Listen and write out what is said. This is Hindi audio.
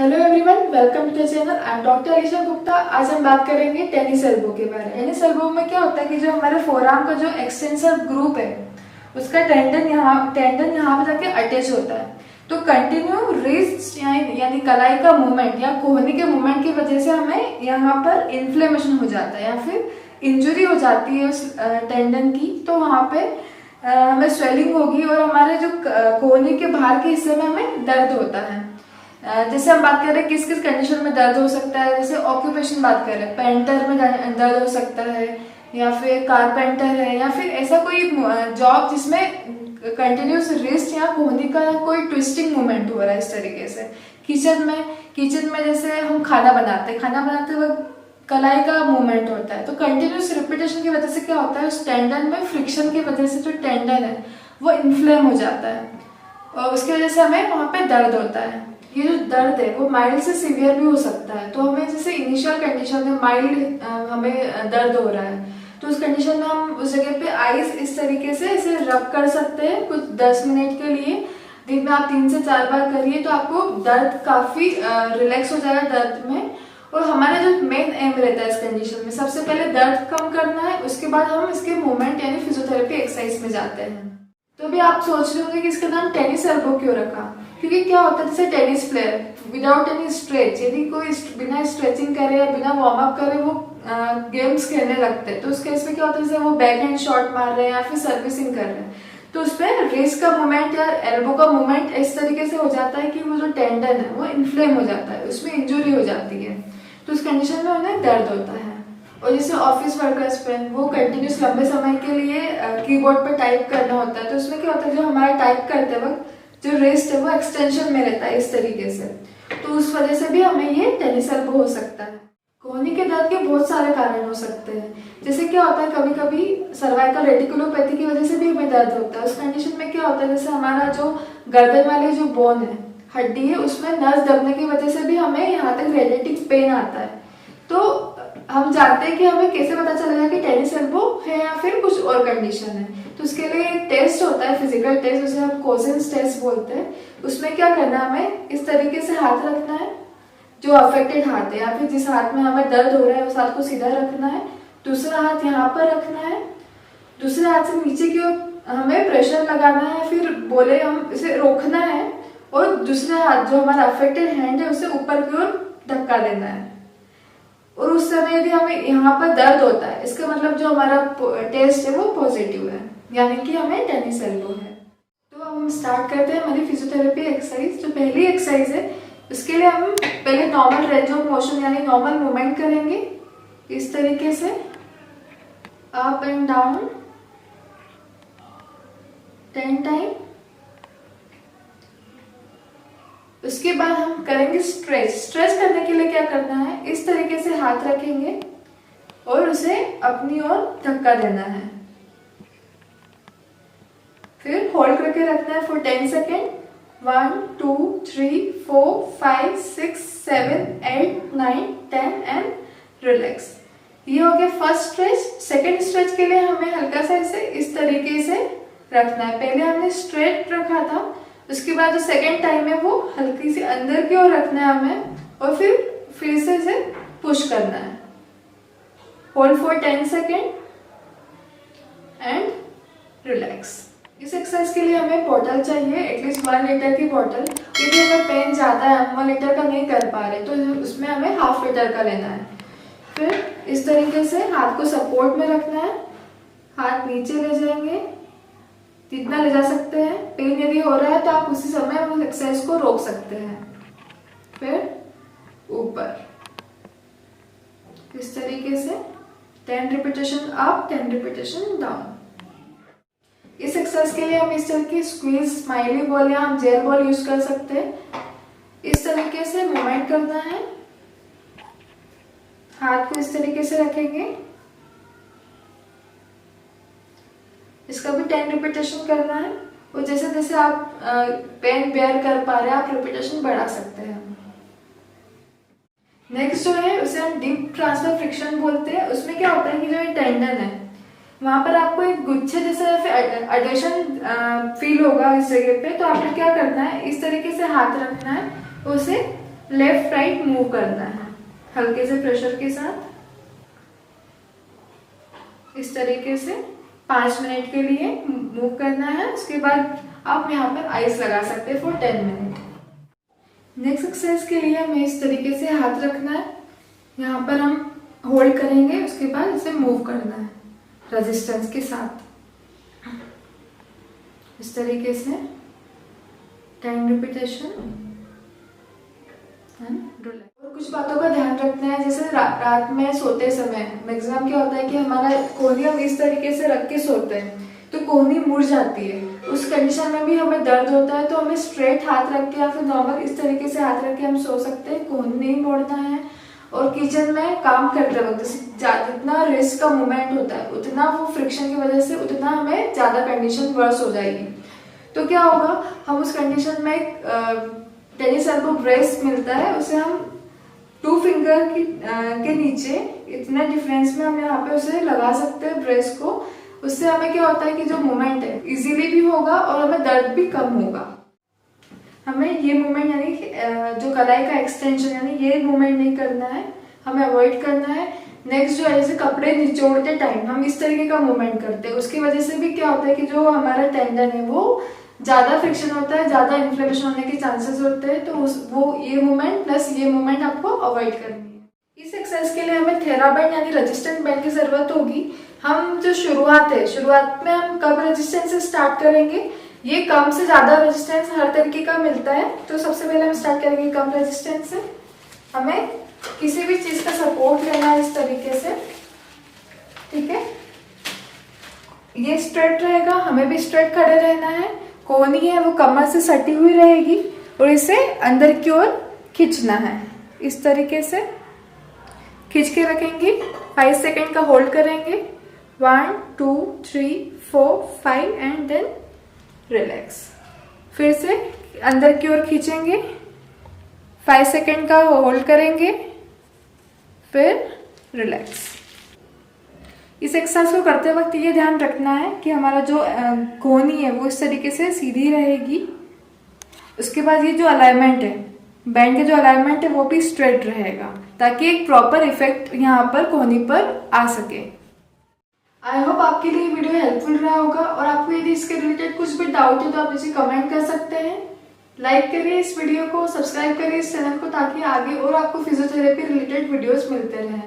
Hello everyone, welcome to the channel. I am doctor Alisha Gupta. आज हम बात करेंगे टेनिस एल्बो के बारे में। टेनिस एल्बो में क्या होता है कि जो हमारे फोरआर्म का जो एक्सटेंसर ग्रुप है उसका टेंडन यहाँ पे जाके अटैच होता है। तो कंटिन्यू रिस्ट यानी कलाई का मूवमेंट या कोहनी के मूवमेंट की वजह से हमें यहाँ पर इन्फ्लेमेशन हो जाता है या फिर इंजुरी हो जाती है उस टेंडन की। तो वहाँ पे हमें स्वेलिंग होगी और हमारे जो कोहनी के बाहर के हिस्से में हमें दर्द होता है। जैसे हम बात कर रहे हैं किस किस कंडीशन में दर्द हो सकता है, जैसे ऑक्यूपेशन बात कर रहे हैं, पेंटर में दर्द हो सकता है या फिर कारपेंटर है या फिर ऐसा कोई जॉब जिसमें कंटिन्यूस रिस्ट या कोहनी का कोई ट्विस्टिंग मूवमेंट हो रहा है। इस तरीके से किचन में जैसे हम खाना बनाते वक्त कलाई का मूवमेंट होता है। तो कंटिन्यूस रिपीटेशन की वजह से क्या होता है, उस टेंडन में फ्रिक्शन की वजह से जो टेंडन है वो इन्फ्लेम हो जाता है और उसकी वजह से हमें वहाँ पे दर्द होता है। ये जो दर्द है वो माइल्ड से सीवियर भी हो सकता है। तो हमें जैसे इनिशियल कंडीशन में माइल्ड हमें दर्द हो रहा है तो उस कंडीशन में हम उस जगह पे आइस इस तरीके से ऐसे रब कर सकते हैं कुछ 10 मिनट के लिए। दिन में आप 3 से 4 बार करिए तो आपको दर्द काफी रिलैक्स हो जाएगा दर्द में। और हमारा जो मेन एम रहता है इस कंडीशन में, सबसे पहले दर्द कम करना है, उसके बाद हम इसके मूवमेंट यानी फिजियोथेरेपी एक्सरसाइज में जाते हैं। तो अभी आप सोच रहे होंगे कि इसका नाम टेनिस एल्बो क्यों रखा, क्योंकि क्या होता है जैसे tennis player without any stretch, यदि कोई बिना स्ट्रेचिंग करे या बिना वार्म अप करे वो गेम्स खेलने लगते हैं तो उस केस में क्या होता है जैसे वो बैक हैंड शॉट मार रहे हैं या फिर सर्विसिंग कर रहे हैं तो उसमें रिस्ट का मूवमेंट या एल्बो का मूवमेंट इस तरीके से हो जाता है कि वो जो टेंडन है वो इन्फ्लेम हो जाता है, उसमें इंजुरी हो जाती है। तो उस कंडीशन में उन्हें दर्द होता है। और जैसे ऑफिस वर्कर्स पे वो कंटिन्यूस लंबे समय के लिए कीबोर्ड पे टाइप करना होता है तो उसमें क्या होता है जो हमारा टाइप करते वक्त जो रिस्ट है वो एक्सटेंशन में रहता है इस तरीके से, तो उस वजह से भी हमें ये टेनिस एल्बो हो सकता है। कोहनी के दर्द के बहुत सारे कारण हो सकते हैं। जैसे क्या होता है कभी कभी सर्वाइकल रेटिकुलोपैथी की वजह से भी हमें दर्द होता है। उस कंडीशन में क्या होता है जैसे हमारा जो गर्दन वाली जो बोन है, हड्डी है, उसमें नस दबने की वजह से भी हमें यहाँ तक रेडिएटिंग पेन आता है। तो हम जानते हैं कि हमें कैसे पता चलेगा कि टेनिस एल्बो है या फिर कुछ और कंडीशन है। तो उसके लिए एक टेस्ट होता है, फिजिकल टेस्ट, उसे हम कोजेंस टेस्ट बोलते हैं। उसमें क्या करना है, हमें इस तरीके से हाथ रखना है जो अफेक्टेड हाथ है या फिर जिस हाथ में हमें दर्द हो रहा है उस हाथ को सीधा रखना है, दूसरा हाथ यहाँ पर रखना है, दूसरे हाथ से नीचे की ओर हमें प्रेशर लगाना है, फिर बोले हम इसे रोकना है और दूसरा हाथ जो हमारा अफेक्टेड हैंड है उसे ऊपर की ओर धक्का देना है। और उस समय यदि हमें यहाँ पर दर्द होता है इसका मतलब जो हमारा टेस्ट है वो पॉजिटिव है, यानी कि हमें टेनिस एल्बो है। तो हम स्टार्ट करते हैं हमारी फिजियोथेरेपी एक्सरसाइज। जो पहली एक्सरसाइज है उसके लिए हम पहले नॉर्मल रेंज ऑफ मोशन यानी नॉर्मल मूवमेंट करेंगे इस तरीके से अप एंड डाउन 10 टाइम। उसके बाद हम करेंगे स्ट्रेच करने के लिए क्या करना है, इस तरीके से हाथ रखेंगे और उसे अपनी ओर धक्का देना है, फिर होल्ड करके रखना है फॉर 10 सेकेंड। 1 2 3 4 5 6 7 8 9 10 and relax. ये हो गया फर्स्ट स्ट्रेच। सेकेंड स्ट्रेच के लिए हमें हल्का सा इसे इस तरीके से रखना है। पहले हमने स्ट्रेट रखा था, उसके बाद जो सेकेंड टाइम है वो हल्की सी अंदर की ओर रखना है हमें और फिर से इसे पुश करना है। Hold for 10 second and relax. इस एक्सरसाइज के लिए हमें बॉटल चाहिए, एटलीस्ट 1 लीटर की बॉटल। क्योंकि अगर पेन ज्यादा है, हम 1 लीटर का नहीं कर पा रहे तो उसमें हमें ½ लीटर का लेना है। फिर इस तरीके से हाथ को सपोर्ट में रखना है, हाथ नीचे ले जाएंगे जितना ले जा सकते हैं। पेन यदि हो रहा है तो आप उसी समय उस एक्सरसाइज को रोक सकते हैं। फिर ऊपर इस तरीके से 10 रिपीटेशन अप 10 रिपीटेशन डाउन। इस एक्सरसाइज के लिए हम इस तरह की स्क्वीज स्माइली बॉल या हम जेल बॉल यूज कर सकते हैं। इस तरीके से मूवमेंट करना है, हाथ को इस तरीके से रखेंगे, इसका भी 10 रिपीटेशन करना है। और जैसे जैसे आप पेन बेयर कर पा रहे हैं आप रिपीटेशन बढ़ा सकते हैं। नेक्स्ट जो है उसे हम डीप ट्रांसफर फ्रिक्शन बोलते हैं। उसमें क्या होता है कि जो ये टेंडन है वहां पर आपको एक गुच्छे जैसा अडेशन फील होगा इस जगह पे। तो आपको क्या करना है, इस तरीके से हाथ रखना है, उसे लेफ्ट राइट मूव करना है हल्के से प्रेशर के साथ, इस तरीके से 5 मिनट के लिए मूव करना है। उसके बाद आप यहाँ पर आइस लगा सकते हैं फॉर 10 मिनट। नेक्स्ट एक्सरसाइज के लिए हमें इस तरीके से हाथ रखना है, यहाँ पर हम होल्ड करेंगे, उसके बाद इसे मूव करना है रेजिस्टेंस के साथ, इस तरीके से 10 रिपीटेशन। और कुछ बातों का ध्यान रखना है, जैसे रात में सोते समय मैक्सिमम क्या होता है कि हमारा कोहनी हम इस तरीके से रख के सोते हैं तो कोहनी मुड़ जाती है। उस कंडीशन में भी हमें दर्द होता है, तो हमें स्ट्रेट हाथ रख के या फिर नॉर्मल इस तरीके से हाथ रख के हम सो सकते हैं, कोहनी नहीं मोड़ना है। और किचन में काम करते वक्त जितना रिस्ट का मूवमेंट होता है उतना वो फ्रिक्शन की वजह से उतना हमें ज्यादा कंडीशन वर्स हो जाएगी। तो क्या होगा, हम उस कंडीशन में टेनिस एल्बो ब्रेस मिलता है, उसे हम 2 फिंगर के नीचे इतने डिफरेंस में हम यहाँ पे उसे लगा सकते हैं ब्रेस को। उससे हमें क्या होता है कि जो मूवमेंट है इजीली भी होगा और हमें दर्द भी कम होगा। हमें ये मूवमेंट यानी जो कलाई का एक्सटेंशन यानी ये मूवमेंट नहीं करना है, हमें अवॉइड करना है। नेक्स्ट जो है, जैसे कपड़े निचोड़ते टाइम हम इस तरीके का मूवमेंट करते हैं, उसकी वजह से भी क्या होता है कि जो हमारा टेंडन है वो ज्यादा फ्रिक्शन होता है, ज्यादा इन्फ्लेमेशन होने के चांसेस होते हैं। तो वो ये मूवमेंट प्लस ये मूवमेंट आपको अवॉइड करनी है। इस एक्सरसाइज के लिए हमें थेराबैंड यानी रेजिस्टेंट बैंड की जरूरत होगी। हम जो शुरुआत में हम कम रेजिस्टेंस से स्टार्ट करेंगे, ये कम से ज्यादा रेजिस्टेंस हर तरीके का मिलता है। तो सबसे पहले हम स्टार्ट करेंगे कम रेजिस्टेंस से। हमें किसी भी चीज का सपोर्ट लेना है इस तरीके से, ठीक है। ये स्ट्रेट रहेगा, हमें भी स्ट्रेट खड़े रहना है। कोहनी है वो कमर से सटी हुई रहेगी और इसे अंदर की ओर खींचना है, इस तरीके से खींच के रखेंगे। 5 सेकेंड का होल्ड करेंगे, 1 2 3 4 5 एंड देन रिलैक्स। फिर से अंदर की ओर खींचेंगे, 5 सेकेंड का होल्ड करेंगे, फिर रिलैक्स। इस एक्सरसाइज को करते वक्त ये ध्यान रखना है कि हमारा जो कोहनी है वो इस तरीके से सीधी रहेगी। उसके बाद ये जो अलाइनमेंट है, बैंड का जो अलाइनमेंट है वो भी स्ट्रेट रहेगा, ताकि एक प्रॉपर इफेक्ट यहाँ पर कोहनी पर आ सके। आई होप आपके लिए वीडियो हेल्पफुल रहा होगा, और आपको यदि इसके रिलेटेड कुछ भी डाउट है तो आप मुझे कमेंट कर सकते हैं। लाइक करिए इस वीडियो को, सब्सक्राइब करिए इस चैनल को, ताकि आगे और आपको फिजियोथेरेपी रिलेटेड वीडियोस मिलते रहें।